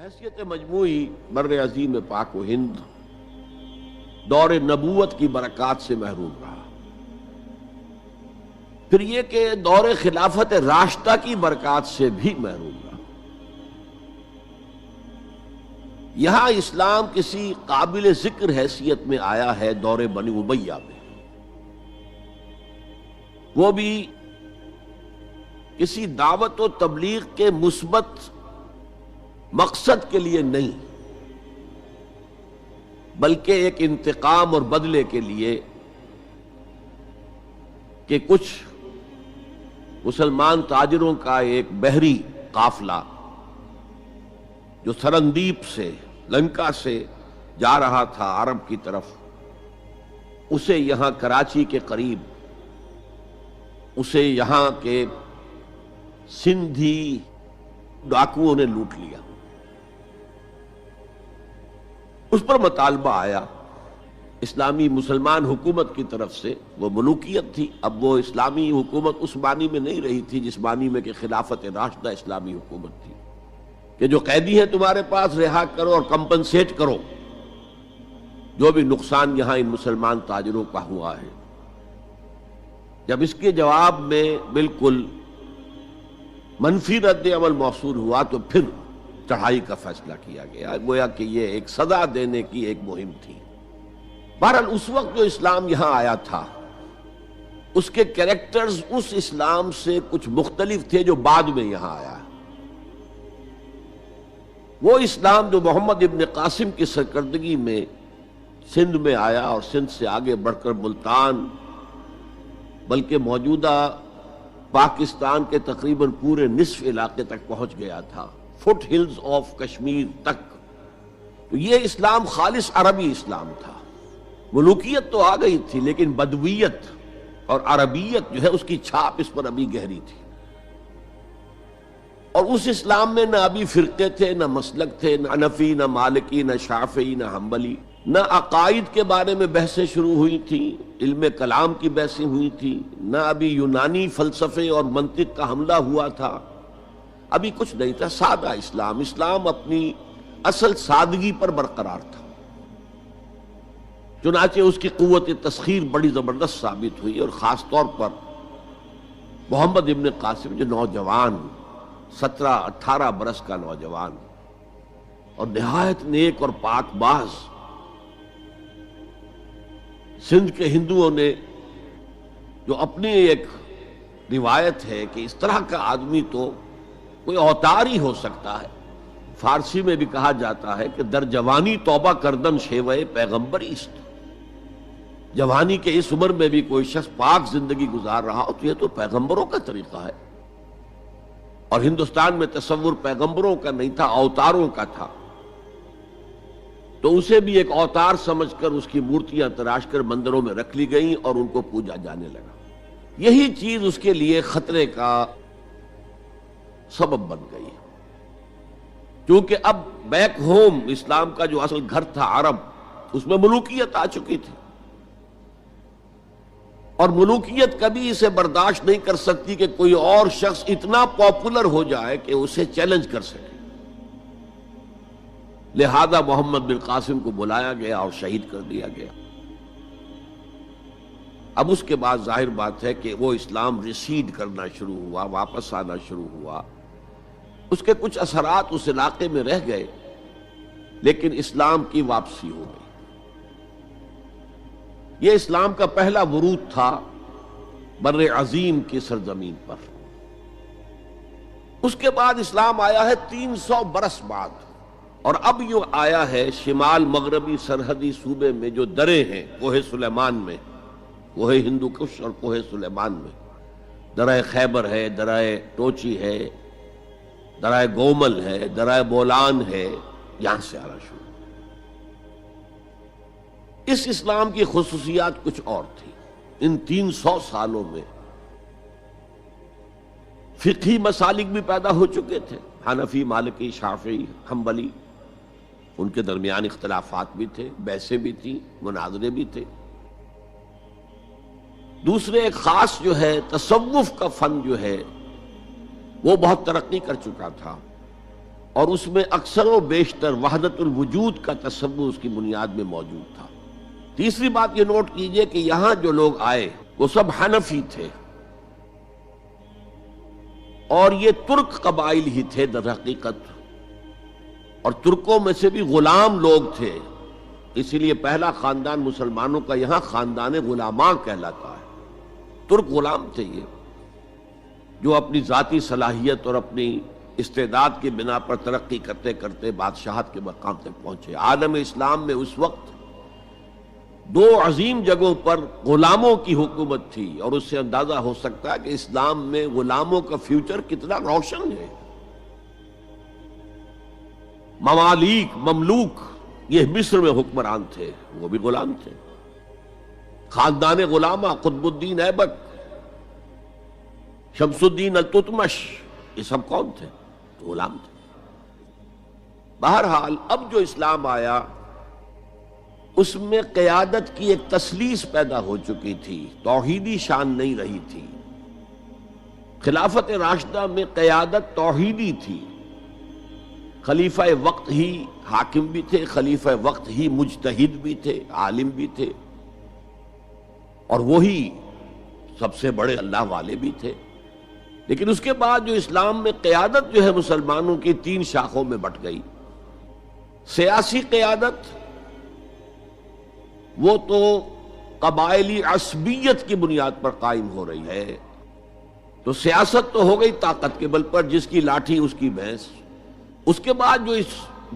بحیثیت مجموعی بر عظیم پاک و ہند دور نبوت کی برکات سے محروم رہا۔ پھر یہ کہ دور خلافت راشدہ کی برکات سے بھی محروم رہا۔ یہاں اسلام کسی قابل ذکر حیثیت میں آیا ہے دور بنی امیہ میں، وہ بھی کسی دعوت و تبلیغ کے مثبت مقصد کے لیے نہیں، بلکہ ایک انتقام اور بدلے کے لیے کہ کچھ مسلمان تاجروں کا ایک بحری قافلہ جو سرندیپ سے لنکا سے جا رہا تھا عرب کی طرف، اسے یہاں کراچی کے قریب، اسے یہاں کے سندھی ڈاکوؤں نے لوٹ لیا۔ اس پر مطالبہ آیا اسلامی مسلمان حکومت کی طرف سے، وہ ملوکیت تھی، اب وہ اسلامی حکومت اس معنی میں نہیں رہی تھی جس معنی میں کہ خلافت راشدہ اسلامی حکومت تھی کہ جو قیدی ہیں تمہارے پاس رہا کرو اور کمپنسیٹ کرو جو بھی نقصان یہاں ان مسلمان تاجروں کا ہوا ہے۔ جب اس کے جواب میں بالکل منفی رد عمل موصول ہوا تو پھر چڑھائی کا فیصلہ کیا گیا، گویا کہ یہ ایک سزا دینے کی ایک مہم تھی۔ بہرحال اس وقت جو اسلام یہاں آیا تھا اس کے کریکٹرز اس اسلام سے کچھ مختلف تھے جو بعد میں یہاں آیا۔ وہ اسلام جو محمد ابن قاسم کی سرکردگی میں سندھ میں آیا اور سندھ سے آگے بڑھ کر ملتان بلکہ موجودہ پاکستان کے تقریباً پورے نصف علاقے تک پہنچ گیا تھا، فٹ ہلز آف کشمیر تک، تو یہ اسلام خالص عربی اسلام تھا۔ ملوکیت تو آ گئی تھی لیکن بدویت اور عربیت جو ہے اس کی چھاپ اس پر ابھی گہری تھی، اور اس اسلام میں نہ ابھی فرقے تھے، نہ مسلک تھے، نہ حنفی، نہ مالکی، نہ شافعی، نہ حنبلی، نہ عقائد کے بارے میں بحثیں شروع ہوئی تھیں، علم کلام کی بحثیں ہوئی تھیں، نہ ابھی یونانی فلسفے اور منطق کا حملہ ہوا تھا، ابھی کچھ نہیں تھا، سادہ اسلام۔ اسلام اپنی اصل سادگی پر برقرار تھا، چنانچہ اس کی قوت تسخیر بڑی زبردست ثابت ہوئی، اور خاص طور پر محمد ابن قاسم جو نوجوان 17-18 برس کا نوجوان اور نہایت نیک اور پاک باز، سندھ کے ہندوؤں نے جو اپنی ایک روایت ہے کہ اس طرح کا آدمی تو کوئی اوتار ہی ہو سکتا ہے، فارسی میں بھی کہا جاتا ہے کہ در جوانی توبہ کردن شیوہ پیغمبری است، جوانی کے اس عمر میں بھی کوئی شخص پاک زندگی گزار رہا ہو تو یہ تو پیغمبروں کا طریقہ ہے، اور ہندوستان میں تصور پیغمبروں کا نہیں تھا، اوتاروں کا تھا، تو اسے بھی ایک اوتار سمجھ کر اس کی مورتیاں تراش کر مندروں میں رکھ لی گئیں اور ان کو پوجا جانے لگا۔ یہی چیز اس کے لیے خطرے کا سبب بن گئی، کیونکہ اب بیک ہوم اسلام کا جو اصل گھر تھا عرب، اس میں ملوکیت آ چکی تھی، اور ملوکیت کبھی اسے برداشت نہیں کر سکتی کہ کوئی اور شخص اتنا پاپولر ہو جائے کہ اسے چیلنج کر سکے، لہذا محمد بن قاسم کو بلایا گیا اور شہید کر دیا گیا۔ اب اس کے بعد ظاہر بات ہے کہ وہ اسلام ریسیڈ کرنا شروع ہوا، واپس آنا شروع ہوا، اس کے کچھ اثرات اس علاقے میں رہ گئے، لیکن اسلام کی واپسی ہو گئی۔ یہ اسلام کا پہلا ورود تھا بر عظیم کی سرزمین پر۔ اس کے بعد اسلام آیا ہے 300 برس بعد، اور اب یہ آیا ہے شمال مغربی سرحدی صوبے میں جو دریں ہیں، کوہ سلیمان میں، کوہ ہندو کش اور کوہ سلیمان میں، درہ خیبر ہے، درہ ٹوچی ہے، درہ گومل ہے، درہ بولان ہے، یہاں سے آنا شروع۔ اس اسلام کی خصوصیات کچھ اور تھی۔ ان 300 سالوں میں فقہی مسالک بھی پیدا ہو چکے تھے، حنفی، مالکی، شافعی، حنبلی، ان کے درمیان اختلافات بھی تھے، بحثیں بھی تھیں، مناظرے بھی تھے۔ دوسرے ایک خاص جو ہے تصوف کا فن جو ہے وہ بہت ترقی کر چکا تھا، اور اس میں اکثر و بیشتر وحدت الوجود کا تصور اس کی بنیاد میں موجود تھا۔ تیسری بات یہ نوٹ کیجئے کہ یہاں جو لوگ آئے وہ سب حنفی تھے، اور یہ ترک قبائل ہی تھے در حقیقت، اور ترکوں میں سے بھی غلام لوگ تھے، اسی لیے پہلا خاندان مسلمانوں کا یہاں خاندان غلامان کہلاتا ہے۔ ترک غلام تھے یہ، جو اپنی ذاتی صلاحیت اور اپنی استعداد کی بنا پر ترقی کرتے کرتے بادشاہت کے مقام تک پہنچے۔ عالم اسلام میں اس وقت دو عظیم جگہوں پر غلاموں کی حکومت تھی، اور اس سے اندازہ ہو سکتا ہے کہ اسلام میں غلاموں کا فیوچر کتنا روشن ہے۔ ممالک، مملوک، یہ مصر میں حکمران تھے، وہ بھی غلام تھے۔ خاندان غلامہ، قطب الدین ایبک، شمس الدین التتمش، یہ سب کون تھے؟ غلام تھے۔ بہرحال اب جو اسلام آیا اس میں قیادت کی ایک تثلیث پیدا ہو چکی تھی، توحیدی شان نہیں رہی تھی۔ خلافت راشدہ میں قیادت توحیدی تھی، خلیفہ وقت ہی حاکم بھی تھے، خلیفہ وقت ہی مجتہد بھی تھے، عالم بھی تھے، اور وہی سب سے بڑے اللہ والے بھی تھے۔ لیکن اس کے بعد جو اسلام میں قیادت جو ہے مسلمانوں کی تین شاخوں میں بٹ گئی۔ سیاسی قیادت وہ تو قبائلی عصبیت کی بنیاد پر قائم ہو رہی ہے، تو سیاست تو ہو گئی طاقت کے بل پر، جس کی لاٹھی اس کی بھینس۔ اس کے بعد جو اس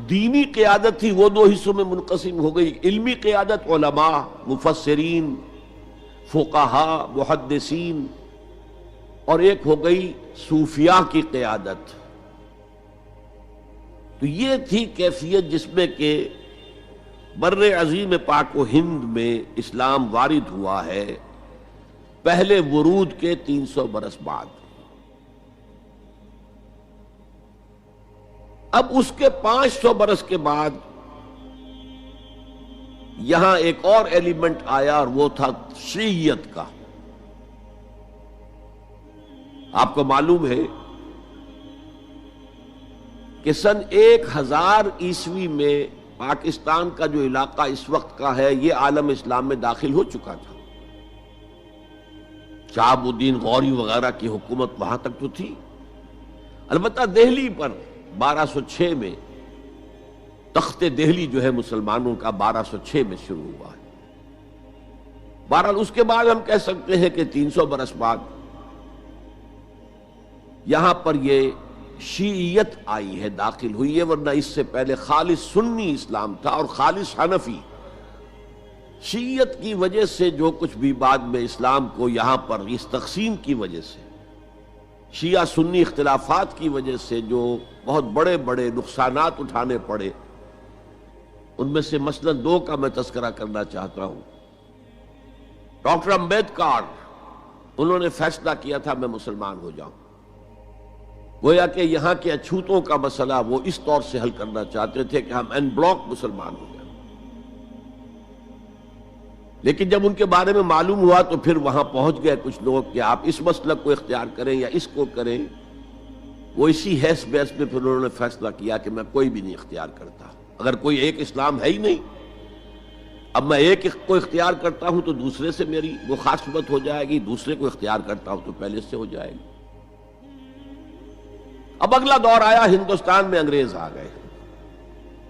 دینی قیادت تھی وہ دو حصوں میں منقسم ہو گئی، علمی قیادت علماء، مفسرین، فقہاء، محدثین، اور ایک ہو گئی صوفیاء کی قیادت۔ تو یہ تھی کیفیت جس میں کہ بر عظیم پاک و ہند میں اسلام وارد ہوا ہے پہلے ورود کے 300 برس بعد۔ اب اس کے 500 برس کے بعد یہاں ایک اور ایلیمنٹ آیا، اور وہ تھا شیعیت کا۔ آپ کو معلوم ہے کہ سن 1000 عیسوی میں پاکستان کا جو علاقہ اس وقت کا ہے یہ عالم اسلام میں داخل ہو چکا تھا۔ شہاب الدین غوری وغیرہ کی حکومت وہاں تک تو تھی، البتہ دہلی پر 1206 میں تخت دہلی جو ہے مسلمانوں کا 1206 میں شروع ہوا ہے۔ بہرحال اس کے بعد ہم کہہ سکتے ہیں کہ 300 برس بعد یہاں پر یہ شیعیت آئی ہے، داخل ہوئی ہے، ورنہ اس سے پہلے خالص سنی اسلام تھا اور خالص حنفی۔ شیعیت کی وجہ سے جو کچھ بھی بعد میں اسلام کو یہاں پر اس تقسیم کی وجہ سے، شیعہ سنی اختلافات کی وجہ سے جو بہت بڑے بڑے نقصانات اٹھانے پڑے، ان میں سے مثلا 2 کا میں تذکرہ کرنا چاہتا ہوں۔ ڈاکٹر امبیڈکر، انہوں نے فیصلہ کیا تھا میں مسلمان ہو جاؤں، گویا کہ یہاں کے اچھوتوں کا مسئلہ وہ اس طور سے حل کرنا چاہتے تھے کہ ہم این بلاک مسلمان ہو جائیں۔ لیکن جب ان کے بارے میں معلوم ہوا تو پھر وہاں پہنچ گئے کچھ لوگ کہ آپ اس مسلک کو اختیار کریں یا اس کو کریں۔ وہ اسی حیث بیس میں پھر انہوں نے فیصلہ کیا کہ میں کوئی بھی نہیں اختیار کرتا، اگر کوئی ایک اسلام ہے ہی نہیں، اب میں ایک کو اختیار کرتا ہوں تو دوسرے سے میری مخاصمت ہو جائے گی، دوسرے کو اختیار کرتا ہوں تو پہلے سے ہو جائے گی۔ اب اگلا دور آیا، ہندوستان میں انگریز آ گئے۔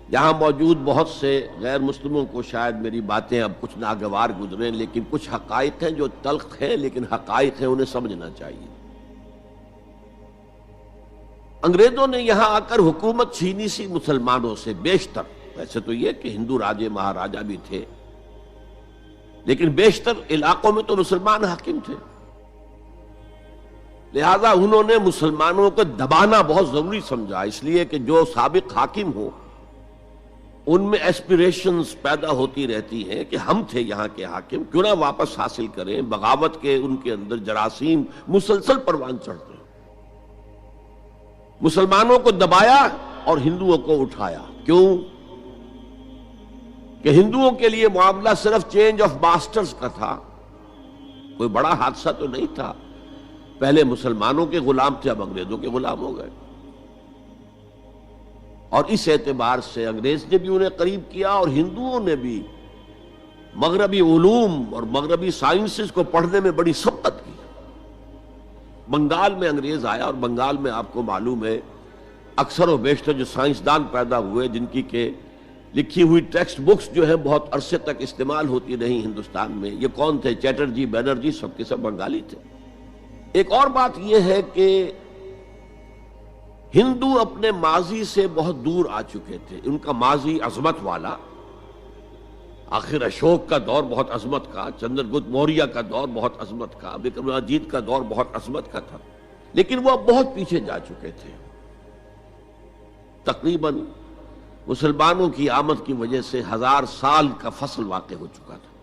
یہاں موجود بہت سے غیر مسلموں کو شاید میری باتیں اب کچھ ناگوار گزریں، لیکن کچھ حقائق ہیں جو تلخ ہیں لیکن حقائق ہیں، انہیں سمجھنا چاہیے۔ انگریزوں نے یہاں آ کر حکومت چھینی سی مسلمانوں سے بیشتر، ویسے تو یہ کہ ہندو راجے مہاراجا بھی تھے، لیکن بیشتر علاقوں میں تو مسلمان حاکم تھے، لہذا انہوں نے مسلمانوں کو دبانا بہت ضروری سمجھا، اس لیے کہ جو سابق حاکم ہو ان میں ایسپیریشنز پیدا ہوتی رہتی ہیں کہ ہم تھے یہاں کے حاکم، کیوں نہ واپس حاصل کریں۔ بغاوت کے ان کے اندر جراثیم مسلسل پروان چڑھتے ہیں۔ مسلمانوں کو دبایا اور ہندوؤں کو اٹھایا، کیوں کہ ہندوؤں کے لیے معاملہ صرف چینج آف ماسٹرز کا تھا، کوئی بڑا حادثہ تو نہیں تھا۔ پہلے مسلمانوں کے غلام تھے، اب انگریزوں کے غلام ہو گئے۔ اور اس اعتبار سے انگریز نے بھی انہیں قریب کیا اور ہندوؤں نے بھی مغربی علوم اور مغربی سائنسز کو پڑھنے میں بڑی سبقت کی۔ بنگال میں انگریز آیا اور بنگال میں آپ کو معلوم ہے اکثر و بیشتر جو سائنسدان پیدا ہوئے جن کی کہ لکھی ہوئی ٹیکسٹ بکس جو ہیں بہت عرصے تک استعمال ہوتی رہی ہندوستان میں، یہ کون تھے؟ چیٹرجی، بینرجی، سب کے سب بنگالی تھے۔ ایک اور بات یہ ہے کہ ہندو اپنے ماضی سے بہت دور آ چکے تھے، ان کا ماضی عظمت والا، آخر اشوک کا دور بہت عظمت کا، چندر گپت موریہ کا دور بہت عظمت کا، وکرمادیتیہ کا دور بہت عظمت کا تھا، لیکن وہ اب بہت پیچھے جا چکے تھے۔ تقریباً مسلمانوں کی آمد کی وجہ سے 1000 سال کا فصل واقع ہو چکا تھا۔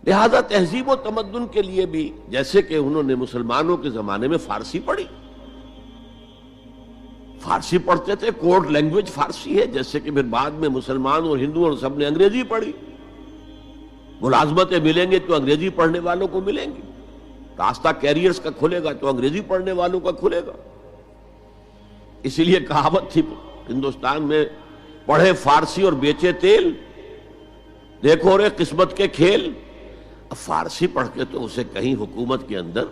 لہذا تہذیب و تمدن کے لیے بھی، جیسے کہ انہوں نے مسلمانوں کے زمانے میں فارسی پڑھی، فارسی پڑھتے تھے، کوڈ لینگویج فارسی ہے، جیسے کہ پھر بعد میں مسلمان اور ہندو اور سب نے انگریزی پڑھی۔ ملازمتیں ملیں گے تو انگریزی پڑھنے والوں کو ملیں گی، راستہ کیریئرز کا کھلے گا تو انگریزی پڑھنے والوں کا کھلے گا۔ اسی لیے کہاوت تھی ہندوستان میں، پڑھے فارسی اور بیچے تیل، دیکھو رے قسمت کے کھیل۔ اب فارسی پڑھ کے تو اسے کہیں حکومت کے اندر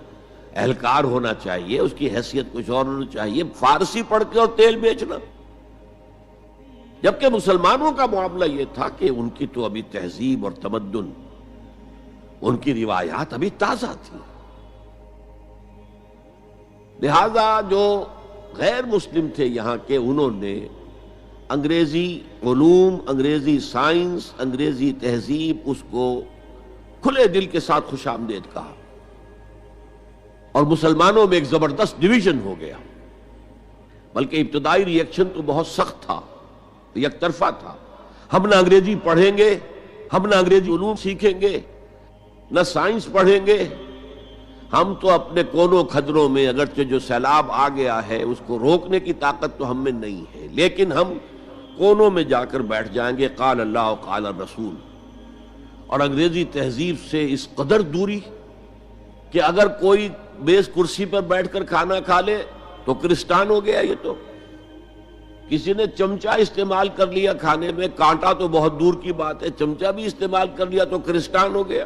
اہلکار ہونا چاہیے، اس کی حیثیت کچھ اور ہونا چاہیے، فارسی پڑھ کے اور تیل بیچنا۔ جبکہ مسلمانوں کا معاملہ یہ تھا کہ ان کی تو ابھی تہذیب اور تمدن، ان کی روایات ابھی تازہ تھی، لہذا جو غیر مسلم تھے یہاں کے، انہوں نے انگریزی علوم، انگریزی سائنس، انگریزی تہذیب، اس کو کھلے دل کے ساتھ خوش آمدید کہا، اور مسلمانوں میں ایک زبردست ڈویژن ہو گیا۔ بلکہ ابتدائی ری ایکشن تو بہت سخت تھا، یک طرفہ تھا، ہم نہ انگریزی پڑھیں گے، ہم نہ انگریزی علوم سیکھیں گے، نہ سائنس پڑھیں گے، ہم تو اپنے کونوں کھدروں میں، اگرچہ جو سیلاب آ گیا ہے اس کو روکنے کی طاقت تو ہم میں نہیں ہے، لیکن ہم کونوں میں جا کر بیٹھ جائیں گے، قال اللہ قال الرسول۔ اور انگریزی تہذیب سے اس قدر دوری کہ اگر کوئی میز کرسی پر بیٹھ کر کھانا کھا لے تو کرسٹان ہو گیا۔ یہ تو کسی نے چمچہ استعمال کر لیا کھانے میں، کانٹا تو بہت دور کی بات ہے، چمچہ بھی استعمال کر لیا تو کرسٹان ہو گیا۔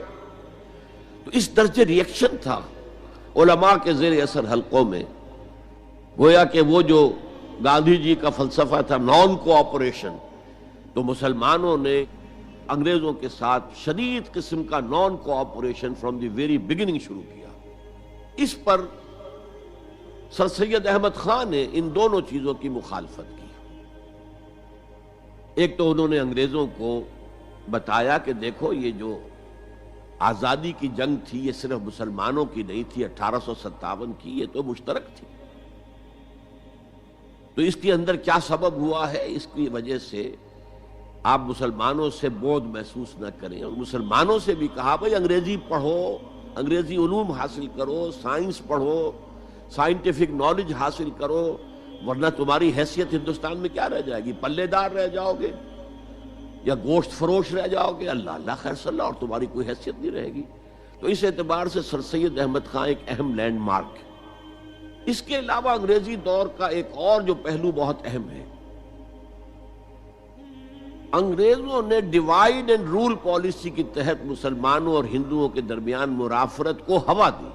تو اس درجے ری ایکشن تھا علماء کے زیر اثر حلقوں میں، گویا کہ وہ جو گاندھی جی کا فلسفہ تھا نان کوآپریشن، تو مسلمانوں نے انگریزوں کے ساتھ شدید قسم کا naan cooperation from the very beginning شروع کیا۔ اس پر سر سید احمد خان نے ان دونوں چیزوں کی مخالفت کی۔ ایک تو انہوں نے انگریزوں کو بتایا کہ دیکھو یہ جو آزادی کی جنگ تھی یہ صرف مسلمانوں کی نہیں تھی، 1857 کی، یہ تو مشترک تھی، تو اس کے اندر کیا سبب ہوا ہے، اس کی وجہ سے آپ مسلمانوں سے بودھ محسوس نہ کریں۔ اور مسلمانوں سے بھی کہا بھائی انگریزی پڑھو، انگریزی علوم حاصل کرو، سائنس پڑھو، سائنٹیفک نالج حاصل کرو، ورنہ تمہاری حیثیت ہندوستان میں کیا رہ جائے گی؟ پلے دار رہ جاؤ گے یا گوشت فروش رہ جاؤ گے، اللہ اللہ خیر صلی اللہ، اور تمہاری کوئی حیثیت نہیں رہے گی۔ تو اس اعتبار سے سر سید احمد خان ایک اہم لینڈ مارک ہے۔ اس کے علاوہ انگریزی دور کا ایک اور جو پہلو بہت اہم ہے، انگریزوں نے ڈیوائیڈ اینڈ رول پالیسی کے تحت مسلمانوں اور ہندوؤں کے درمیان مرافرت کو ہوا دی۔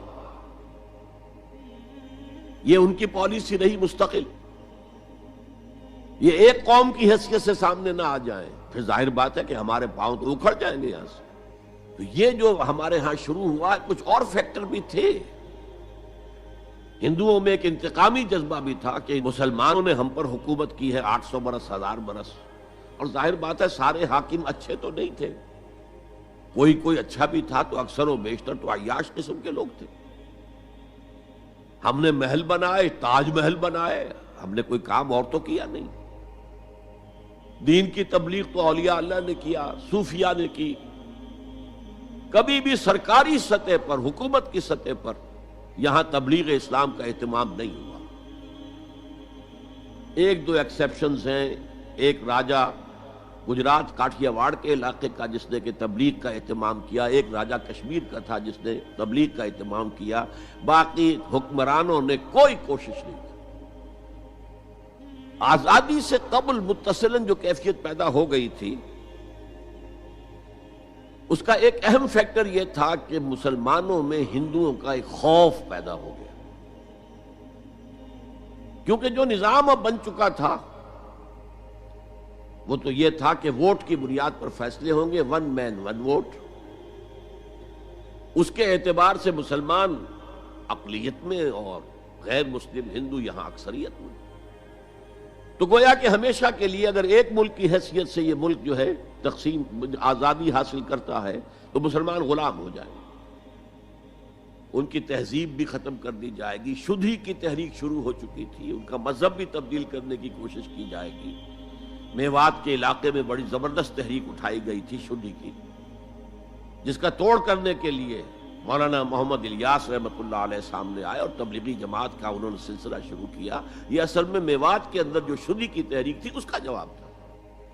یہ ان کی پالیسی رہی مستقل، یہ ایک قوم کی حیثیت سے سامنے نہ آ جائیں، پھر ظاہر بات ہے کہ ہمارے پاؤں تو اکھڑ جائیں گے یہاں سے۔ تو یہ جو ہمارے ہاں شروع ہوا، کچھ اور فیکٹر بھی تھے۔ ہندوؤں میں ایک انتقامی جذبہ بھی تھا کہ مسلمانوں نے ہم پر حکومت کی ہے 800 برس، 1000 برس، اور ظاہر بات ہے سارے حاکم اچھے تو نہیں تھے، کوئی اچھا بھی تھا، تو اکثر و بیشتر تو عیاش قسم کے لوگ تھے۔ ہم نے محل بنائے، تاج محل بنائے، ہم نے کوئی کام اور تو کیا نہیں۔ دین کی تبلیغ تو اولیاء اللہ نے کیا، صوفیاء نے کی، کبھی بھی سرکاری سطح پر، حکومت کی سطح پر یہاں تبلیغ اسلام کا اہتمام نہیں ہوا۔ ایک دو ایکسیپشنز ہیں، ایک راجہ گجرات کاٹھیا واڑ کے علاقے کا جس نے کہ تبلیغ کا اہتمام کیا، ایک راجہ کشمیر کا تھا جس نے تبلیغ کا اہتمام کیا، باقی حکمرانوں نے کوئی کوشش نہیں کی۔ آزادی سے قبل متصلاً جو کیفیت پیدا ہو گئی تھی، اس کا ایک اہم فیکٹر یہ تھا کہ مسلمانوں میں ہندوؤں کا ایک خوف پیدا ہو گیا، کیونکہ جو نظام اب بن چکا تھا وہ تو یہ تھا کہ ووٹ کی بنیاد پر فیصلے ہوں گے، ون مین ون ووٹ۔ اس کے اعتبار سے مسلمان اقلیت میں اور غیر مسلم ہندو یہاں اکثریت میں، تو گویا کہ ہمیشہ کے لیے اگر ایک ملک کی حیثیت سے یہ ملک جو ہے تقسیم آزادی حاصل کرتا ہے تو مسلمان غلام ہو جائیں، ان کی تہذیب بھی ختم کر دی جائے گی۔ شدھی کی تحریک شروع ہو چکی تھی، ان کا مذہب بھی تبدیل کرنے کی کوشش کی جائے گی۔ میوات کے علاقے میں بڑی زبردست تحریک اٹھائی گئی تھی شدھی کی، جس کا توڑ کرنے کے لیے مولانا محمد الیاس رحمۃ اللہ علیہ سامنے آئے اور تبلیغی جماعت کا انہوں نے سلسلہ شروع کیا۔ یہ اصل میں میوات کے اندر جو شدھی کی تحریک تھی اس کا جواب تھا،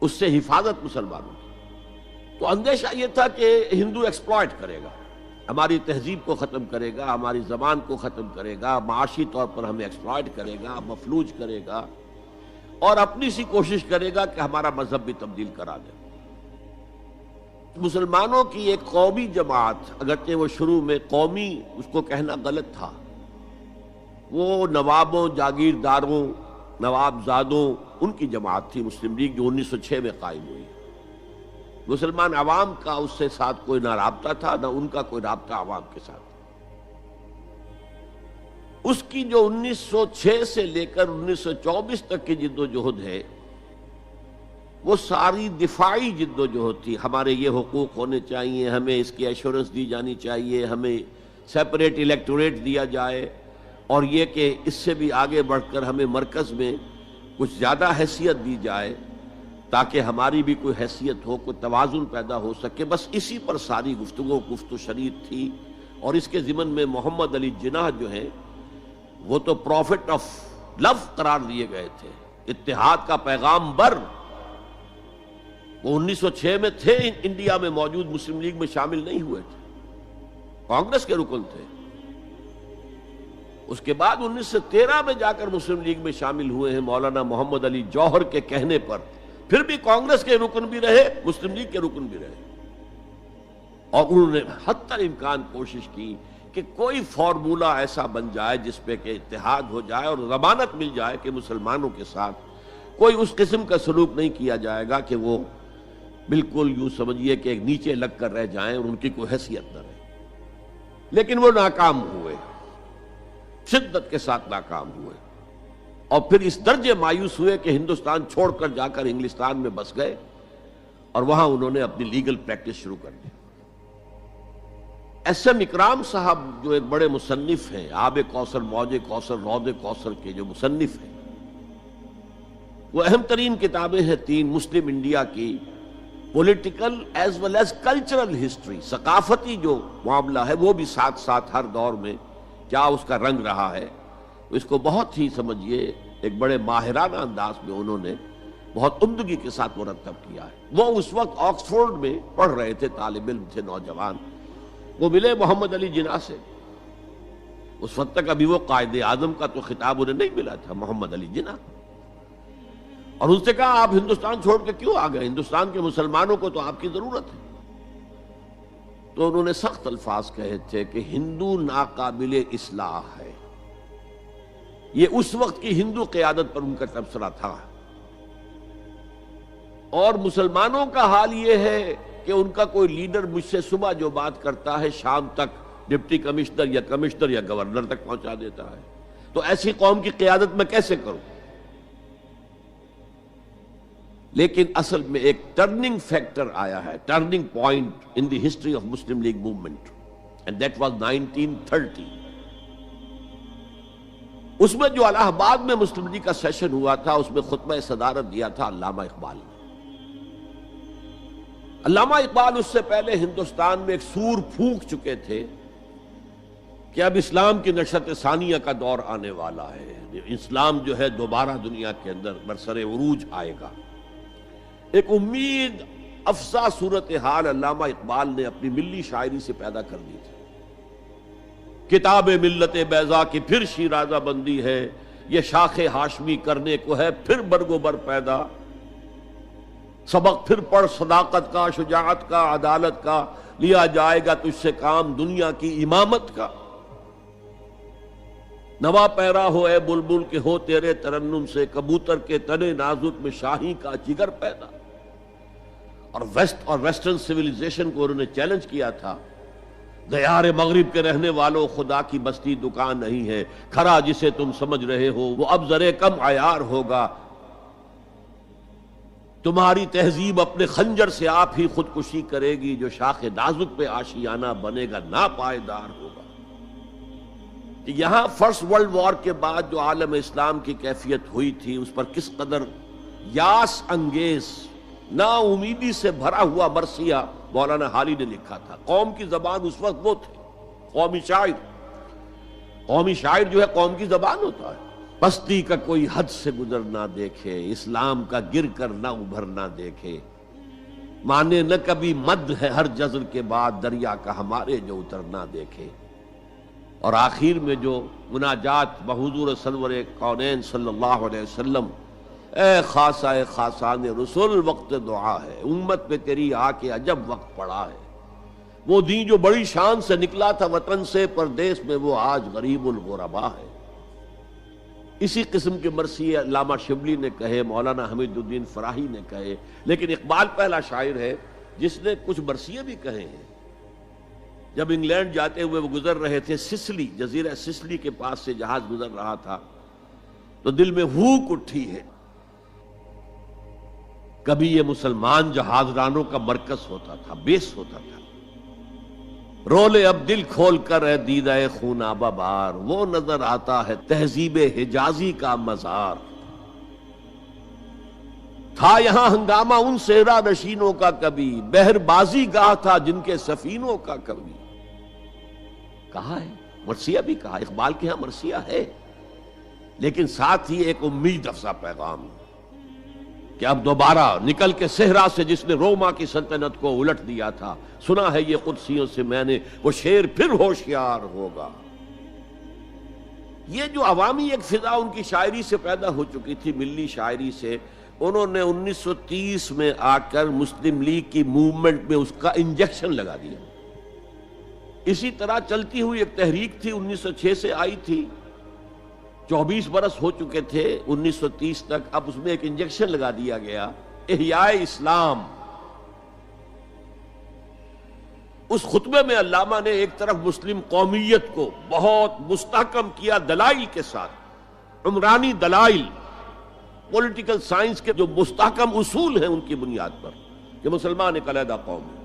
اس سے حفاظت مسلمانوں کی۔ تو اندیشہ یہ تھا کہ ہندو ایکسپلائٹ کرے گا، ہماری تہذیب کو ختم کرے گا، ہماری زبان کو ختم کرے گا، معاشی طور پر ہمیں ایکسپلائٹ کرے گا، مفلوج کرے گا، اور اپنی سی کوشش کرے گا کہ ہمارا مذہب بھی تبدیل کرا دے۔ مسلمانوں کی ایک قومی جماعت، اگرچہ وہ شروع میں قومی اس کو کہنا غلط تھا، وہ نوابوں، جاگیرداروں، نواب زادوں ان کی جماعت تھی مسلم لیگ، جو 1906 میں قائم ہوئی۔ مسلمان عوام کا اس سے ساتھ کوئی نہ رابطہ تھا، نہ ان کا کوئی رابطہ عوام کے ساتھ۔ اس کی جو 1906 سے لے کر 1924 تک کی جد و جہد ہے، وہ ساری دفاعی جد و جہد تھی۔ ہمارے یہ حقوق ہونے چاہیے، ہمیں اس کی ایشورنس دی جانی چاہیے، ہمیں سیپریٹ الیکٹوریٹ دیا جائے، اور یہ کہ اس سے بھی آگے بڑھ کر ہمیں مرکز میں کچھ زیادہ حیثیت دی جائے تاکہ ہماری بھی کوئی حیثیت ہو، کوئی توازن پیدا ہو سکے۔ بس اسی پر ساری گفت و شنید تھی۔ اور اس کے ضمن میں محمد علی جناح جو ہیں وہ تو پروفٹ آف لو قرار دیے گئے تھے، اتحاد کا پیغام بر۔ وہ 1906 میں تھے، انڈیا میں موجود، مسلم لیگ میں شامل نہیں ہوئے تھے، کانگریس کے رکن تھے۔ اس کے بعد 1913 میں جا کر مسلم لیگ میں شامل ہوئے ہیں مولانا محمد علی جوہر کے کہنے پر، پھر بھی کانگریس کے رکن بھی رہے، مسلم لیگ کے رکن بھی رہے، اور انہوں نے حتی الامکان کوشش کی کہ کوئی فارمولہ ایسا بن جائے جس پہ کہ اتحاد ہو جائے اور ضمانت مل جائے کہ مسلمانوں کے ساتھ کوئی اس قسم کا سلوک نہیں کیا جائے گا کہ وہ بالکل یوں سمجھیے کہ ایک نیچے لگ کر رہ جائیں اور ان کی کوئی حیثیت نہ رہے۔ لیکن وہ ناکام ہوئے، شدت کے ساتھ ناکام ہوئے، اور پھر اس درجے مایوس ہوئے کہ ہندوستان چھوڑ کر جا کر انگلستان میں بس گئے، اور وہاں انہوں نے اپنی لیگل پریکٹس شروع کر دی۔ ایس ایم اکرام صاحب جو ایک بڑے مصنف ہیں، آب کوثر، موج کوثر، رود کوثر کے جو مصنف ہیں، وہ اہم ترین کتابیں ہیں تین مسلم انڈیا کی، political as well as cultural history, ثقافتی جو معاملہ ہے وہ بھی ساتھ ساتھ ہر دور میں کیا اس کا رنگ رہا ہے، اس کو بہت ہی سمجھیے ایک بڑے ماہرانہ انداز میں انہوں نے بہت عمدگی کے ساتھ مرتب کیا ہے۔ وہ اس وقت آکسفورڈ میں پڑھ رہے تھے، طالب علم تھے، نوجوان، وہ ملے محمد علی جناح سے۔ اس وقت تک ابھی وہ قائد اعظم کا تو خطاب انہیں نہیں ملا تھا، محمد علی جناح، اور ان سے کہا آپ ہندوستان چھوڑ کے کیوں آ گئے؟ ہندوستان کے مسلمانوں کو تو آپ کی ضرورت ہے۔ تو انہوں نے سخت الفاظ کہے تھے کہ ہندو ناقابل اصلاح ہے۔ یہ اس وقت کی ہندو قیادت پر ان کا تبصرہ تھا، اور مسلمانوں کا حال یہ ہے کہ ان کا کوئی لیڈر مجھ سے صبح جو بات کرتا ہے شام تک ڈپٹی کمشنر یا کمشنر یا گورنر تک پہنچا دیتا ہے، تو ایسی قوم کی قیادت میں کیسے کروں؟ لیکن اصل میں ایک ٹرننگ فیکٹر آیا ہے، turning point in the history of Muslim league movement, and that was 1930۔ اس میں جو الہ آباد میں مسلم لیگ کا سیشن ہوا تھا، اس میں خطبہ صدارت دیا تھا علامہ اقبال نے۔ علامہ اقبال اس سے پہلے ہندوستان میں ایک سور پھونک چکے تھے کہ اب اسلام کی نشأت ثانیہ کا دور آنے والا ہے، اسلام جو ہے دوبارہ دنیا کے اندر برسر عروج آئے گا۔ ایک امید افزا صورتحال علامہ اقبال نے اپنی ملی شاعری سے پیدا کر دی تھی۔ کتاب ملت بیضا کی پھر شیرازہ بندی ہے، یہ شاخ ہاشمی کرنے کو ہے پھر برگ و بر پیدا، سبق پھر پڑھ صداقت کا، شجاعت کا، عدالت کا، لیا جائے گا تجھ سے کام دنیا کی امامت کا۔ نوا پیرا ہو اے بلبل کہ ہو تیرے ترنم سے کبوتر کے تنے نازک میں شاہی کا جگر پیدا۔ اور ویسٹرن سویلائزیشن کو انہوں نے چیلنج کیا تھا، دیار مغرب کے رہنے والوں خدا کی بستی دکان نہیں ہے، کھرا جسے تم سمجھ رہے ہو وہ اب ذرے کم عیار ہوگا، تمہاری تہذیب اپنے خنجر سے آپ ہی خودکشی کرے گی، جو شاخ نازک پہ آشیانہ بنے گا ناپائیدار ہوگا۔ کہ یہاں فرسٹ ورلڈ وار کے بعد جو عالم اسلام کی کیفیت ہوئی تھی اس پر کس قدر یاس انگیز نا امیدی سے بھرا ہوا مرثیہ مولانا حالی نے لکھا تھا۔ قوم کی زبان اس وقت وہ تھے، قومی شاعر۔ قومی شاعر جو ہے قوم کی زبان ہوتا ہے۔ بستی کا کوئی حد سے گزر نہ دیکھے، اسلام کا گر کر نہ ابھر نہ دیکھے، مانے نہ کبھی مد ہے ہر جزر کے بعد دریا کا ہمارے جو اتر نہ دیکھے۔ اور آخر میں جو مناجات بحضور سرور کونین صلی اللہ علیہ وسلم، اے خاصہ اے خاصان رسول وقت دعا ہے، امت پہ تیری آ کے عجب وقت پڑا ہے، وہ دین جو بڑی شان سے نکلا تھا وطن سے پردیس میں وہ آج غریب الغربا ہے۔ اسی قسم کے مرثیے علامہ شبلی نے کہے، مولانا حمید الدین فراہی نے کہے، لیکن اقبال پہلا شاعر ہے جس نے کچھ مرثیے بھی کہے ہیں۔ جب انگلینڈ جاتے ہوئے وہ گزر رہے تھے سسلی، جزیرہ سسلی کے پاس سے جہاز گزر رہا تھا تو دل میں ہوک اٹھی ہے، کبھی یہ مسلمان جہاز رانوں کا مرکز ہوتا تھا، بیس ہوتا تھا، رولے اب دل کھول کر اے دیدہ خونابہ بار، وہ نظر آتا ہے تہذیب حجازی کا مزار، تھا یہاں ہنگامہ ان صحرا نشینوں کا کبھی، بحر بازی گاہ تھا جن کے سفینوں کا کبھی۔ کہا ہے مرثیہ بھی کہا، اقبال کے ہاں مرثیہ ہے، لیکن ساتھ ہی ایک امید افزا پیغام کہ اب دوبارہ نکل کے صحرا سے جس نے روما کی سلطنت کو الٹ دیا تھا، سنا ہے یہ قدسیوں سے میں نے وہ شیر پھر ہوشیار ہوگا۔ یہ جو عوامی ایک فضا ان کی شاعری سے پیدا ہو چکی تھی، ملی شاعری سے، انہوں نے 1930 میں آ کر مسلم لیگ کی موومنٹ میں اس کا انجیکشن لگا دیا۔ اسی طرح چلتی ہوئی ایک تحریک تھی 1906 سے آئی تھی، 24 برس ہو چکے تھے 1930 تک، اب اس میں ایک انجیکشن لگا دیا گیا، احیاء اسلام۔ اس خطبے میں علامہ نے ایک طرف مسلم قومیت کو بہت مستحکم کیا دلائل کے ساتھ، عمرانی دلائل، پولیٹیکل سائنس کے جو مستحکم اصول ہیں ان کی بنیاد پر کہ مسلمان ایک علیحدہ قوم ہے۔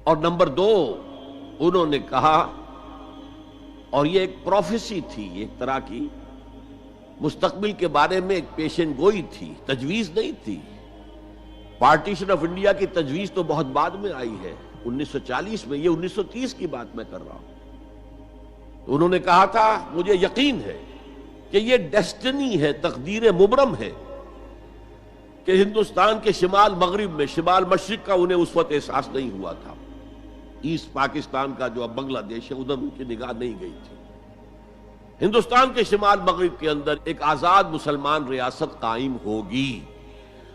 اور نمبر 2 انہوں نے کہا، اور یہ ایک پروفیسی تھی، ایک طرح کی مستقبل کے بارے میں ایک پیشن گوئی تھی، تجویز نہیں تھی۔ پارٹیشن آف انڈیا کی تجویز تو بہت بعد میں آئی ہے، 1940 میں، یہ 1930 کی بات میں کر رہا ہوں۔ تو انہوں نے کہا تھا مجھے یقین ہے کہ یہ ڈیسٹنی ہے، تقدیر مبرم ہے کہ ہندوستان کے شمال مغرب میں، شمال مشرق کا انہیں اس وقت احساس نہیں ہوا تھا، ایسٹ پاکستان کا جو اب بنگلہ دیش ہے ادھر ان کی نگاہ نہیں گئی تھی، ہندوستان کے شمال مغرب کے اندر ایک آزاد مسلمان ریاست قائم ہوگی،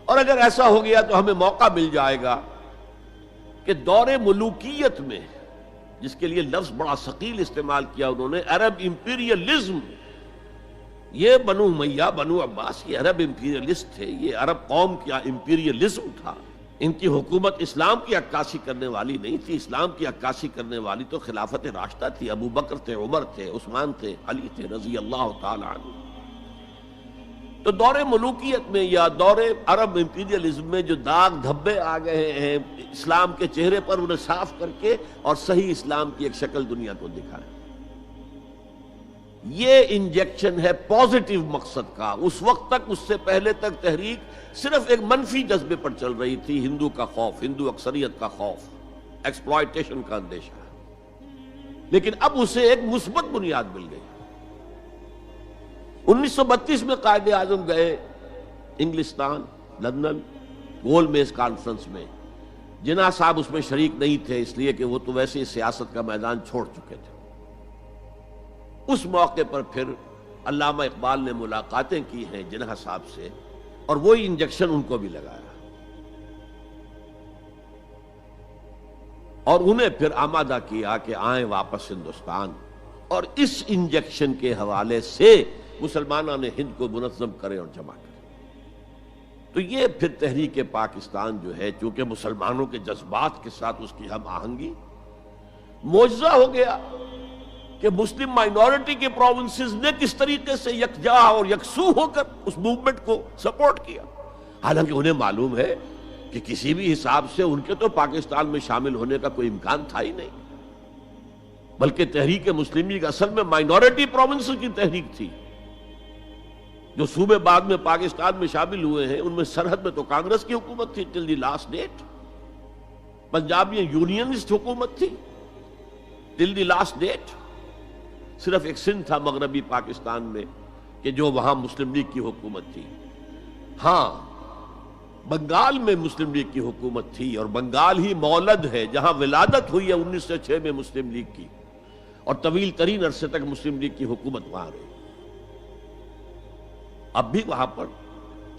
اور اگر ایسا ہو گیا تو ہمیں موقع مل جائے گا کہ دور ملوکیت میں، جس کے لیے لفظ بڑا ثقیل استعمال کیا انہوں نے، عرب امپیریلزم، یہ بنو امیہ بنو عباس یہ عرب امپیریلسٹ تھے، یہ عرب قوم کا امپیریلزم تھا، ان کی حکومت اسلام کی عکاسی کرنے والی نہیں تھی، اسلام کی عکاسی کرنے والی تو خلافت راشدہ تھی، ابو بکر تھے، عمر تھے، عثمان تھے، علی تھے رضی اللہ تعالی عنہ۔ تو دور ملوکیت میں یا دور عرب امپیریلزم میں جو داغ دھبے آ گئے ہیں اسلام کے چہرے پر، انہیں صاف کر کے اور صحیح اسلام کی ایک شکل دنیا کو دکھائیں، یہ انجیکشن ہے پازیٹیو مقصد کا۔ اس وقت تک، اس سے پہلے تک تحریک صرف ایک منفی جذبے پر چل رہی تھی، ہندو کا خوف، ہندو اکثریت کا خوف، ایکسپلائٹیشن کا اندیشہ، لیکن اب اسے ایک مثبت بنیاد مل گئی۔ 1932 میں قائد اعظم گئے انگلستان، لندن، گول میز کانفرنس میں، جناح صاحب اس میں شریک نہیں تھے، اس لیے کہ وہ تو ویسے ہی سیاست کا میدان چھوڑ چکے تھے۔ اس موقع پر پھر علامہ اقبال نے ملاقاتیں کی ہیں جناح صاحب سے، اور وہی انجیکشن ان کو بھی لگایا اور انہیں پھر آمادہ کیا کہ آئیں واپس ہندوستان، اور اس انجیکشن کے حوالے سے مسلمانوں نے ہند کو منظم کرے اور جمع کرے۔ تو یہ پھر تحریک پاکستان جو ہے، چونکہ مسلمانوں کے جذبات کے ساتھ اس کی ہم آہنگی، معجزہ ہو گیا کہ مسلم مائنورٹی کے پروونسز نے کس طریقے سے یکجا اور یکسو ہو کر اس موومنٹ کو سپورٹ کیا، حالانکہ انہیں معلوم ہے کہ کسی بھی حساب سے ان کے تو پاکستان میں شامل ہونے کا کوئی امکان تھا ہی نہیں، بلکہ تحریک مسلم لیگ اصل میں مائنورٹی پروونسز کی تحریک تھی۔ جو صوبے بعد میں پاکستان میں شامل ہوئے ہیں ان میں سرحد میں تو کانگریس کی حکومت تھی ٹل دی لاسٹ ڈیٹ، پنجاب میں یونینسٹ حکومت تھی ٹل دی لاسٹ ڈیٹ، صرف ایک سندھ تھا مغربی پاکستان میں کہ جو وہاں مسلم لیگ کی حکومت تھی۔ ہاں، بنگال میں مسلم لیگ کی حکومت تھی، اور بنگال ہی مولد ہے جہاں ولادت ہوئی ہے 1906 میں مسلم لیگ کی، اور طویل ترین عرصے تک مسلم لیگ کی حکومت وہاں رہی۔ اب بھی وہاں پر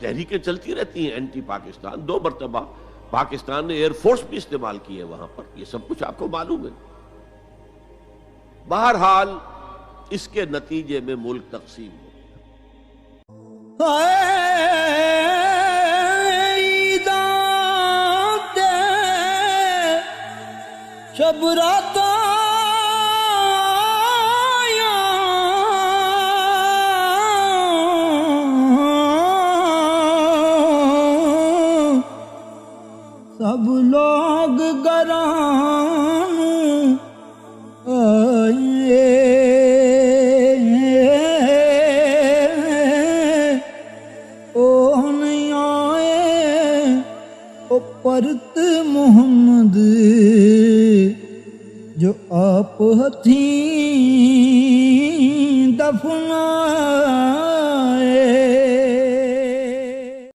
تحریکیں چلتی رہتی ہیں اینٹی پاکستان، 2 مرتبہ پاکستان نے ایئر فورس بھی استعمال کی ہے وہاں پر، یہ سب کچھ آپ کو معلوم ہے۔ بہرحال اس کے نتیجے میں ملک تقسیم ہو شب رات سب لوگ گران آئے، او نہیں آئے او پرت محمد جو آپ ہتھیں دفنا